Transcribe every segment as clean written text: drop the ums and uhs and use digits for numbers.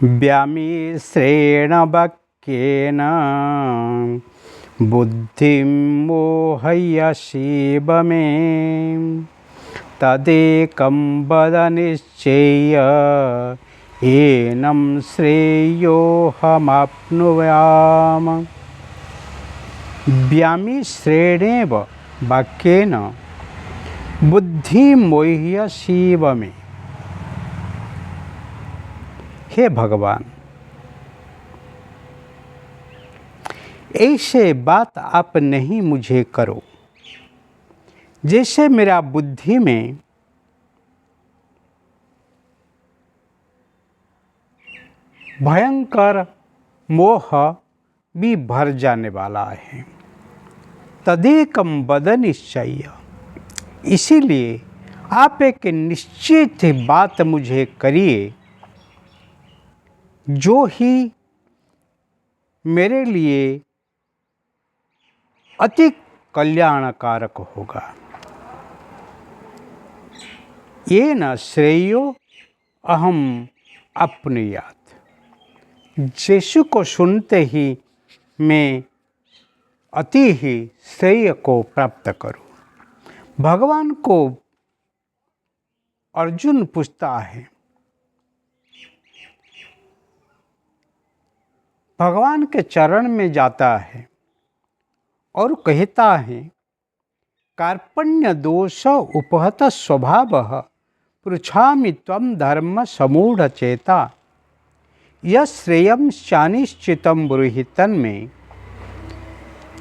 व्यामिश्रेण वाक्येन बुद्धिं मोहयसीव मे तदेकं वद निश्चय एनं श्रेयोऽहमाप्नुयाम। व्यामिश्रेणेव वाक्येन बुद्धिं मोहयसीव मे। हे भगवान, ऐसे बात आप नहीं मुझे करो जैसे मेरा बुद्धि में भयंकर मोह भी भर जाने वाला है। तदेकम वद निश्चय, इसीलिए आप एक निश्चित बात मुझे करिए जो ही मेरे लिए अति कल्याणकारक होगा। ये न श्रेयो अहम अपनुयात, यीशु को सुनते ही मैं अति ही श्रेय को प्राप्त करूं। भगवान को अर्जुन पूछता है, भगवान के चरण में जाता है और कहता है, कार्पण्य दोष उपहत स्वभावः पृच्छामि त्वं धर्म समूढ़ चेता यश्रेयं चानिश्चितं ब्रूहि तन्मे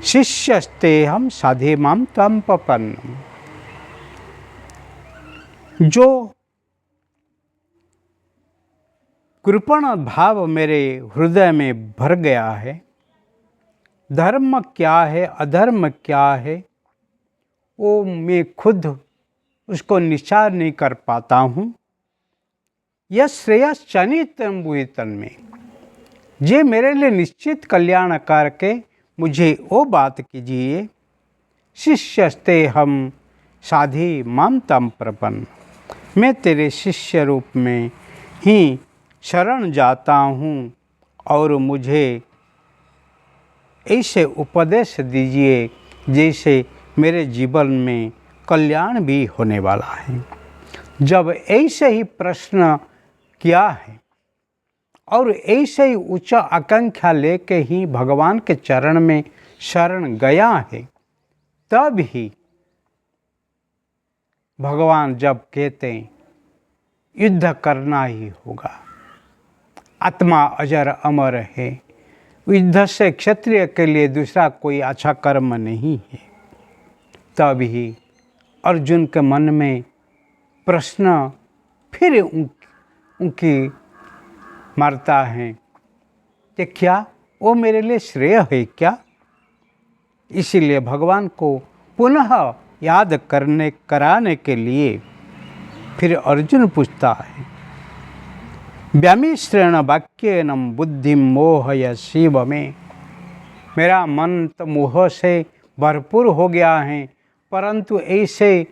शिष्यस्तेहं साधे मां त्वं प्रपन्नम्। जो कृपण भाव मेरे हृदय में भर गया है, धर्म क्या है अधर्म क्या है वो मैं खुद उसको निश्चय नहीं कर पाता हूँ। यह श्रेयस चनितम बुहितन में, जे मेरे लिए निश्चित कल्याण करके मुझे वो बात कीजिए। शिष्यस्ते हम साधि माम तम प्रपन्न, मैं तेरे शिष्य रूप में ही शरण जाता हूँ और मुझे ऐसे उपदेश दीजिए जैसे मेरे जीवन में कल्याण भी होने वाला है। जब ऐसे ही प्रश्न किया है और ऐसे ही उच्च आकांक्षा लेके ही भगवान के चरण में शरण गया है, तब ही भगवान जब कहते हैं युद्ध करना ही होगा, आत्मा अजर अमर है, युद्ध से क्षत्रिय के लिए दूसरा कोई अच्छा कर्म नहीं है, तब ही अर्जुन के मन में प्रश्न फिर उनकी मारता है कि क्या वो मेरे लिए श्रेय है क्या। इसीलिए भगवान को पुनः याद कराने के लिए फिर अर्जुन पूछता है, व्यामिश्रेण वाक्येन बुद्धि मोहयसीव मे। मेरा मन तो मोह से भरपूर हो गया है, परंतु ऐसे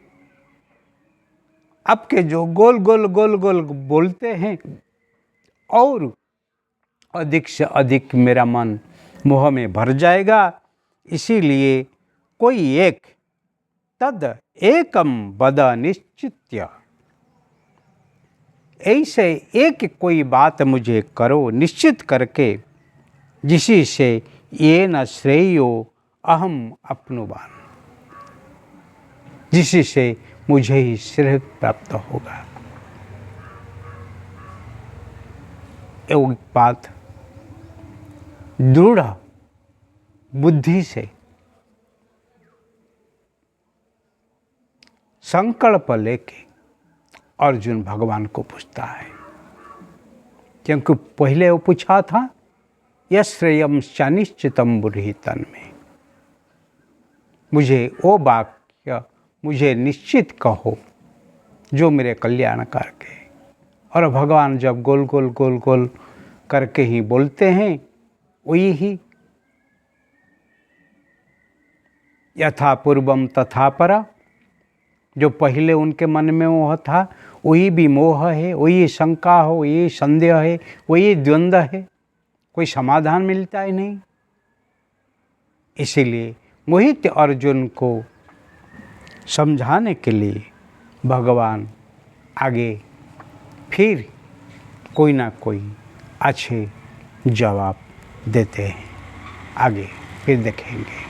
आपके जो गोल गोल गोल गोल बोलते हैं और अधिक से अधिक मेरा मन मोह में भर जाएगा। इसीलिए कोई एक तद एकम वद निश्चित्य, ऐसे एक कोई बात मुझे करो निश्चित करके जिसी से ये न श्रेयो अहम अपनुवान, जिसी से मुझे ही श्रेय प्राप्त होगा। एक बात दृढ़ बुद्धि से संकल्प लेके अर्जुन भगवान को पूछता है, क्योंकि पहले वो पूछा था यश्रेयं चानिश्चितं ब्रूहि तन्मे, मुझे वो वाक्य मुझे निश्चित कहो जो मेरे कल्याण करके। और भगवान जब गोल गोल गोल गोल करके ही बोलते हैं, वही ही यथा पूर्वम तथा परा, जो पहले उनके मन में वो था वही भी मोह है, वही शंका हो, वही संदेह है, वही द्वंद्व है, कोई समाधान मिलता ही नहीं। इसीलिए मोहित अर्जुन को समझाने के लिए भगवान आगे फिर कोई ना कोई अच्छे जवाब देते हैं। आगे फिर देखेंगे।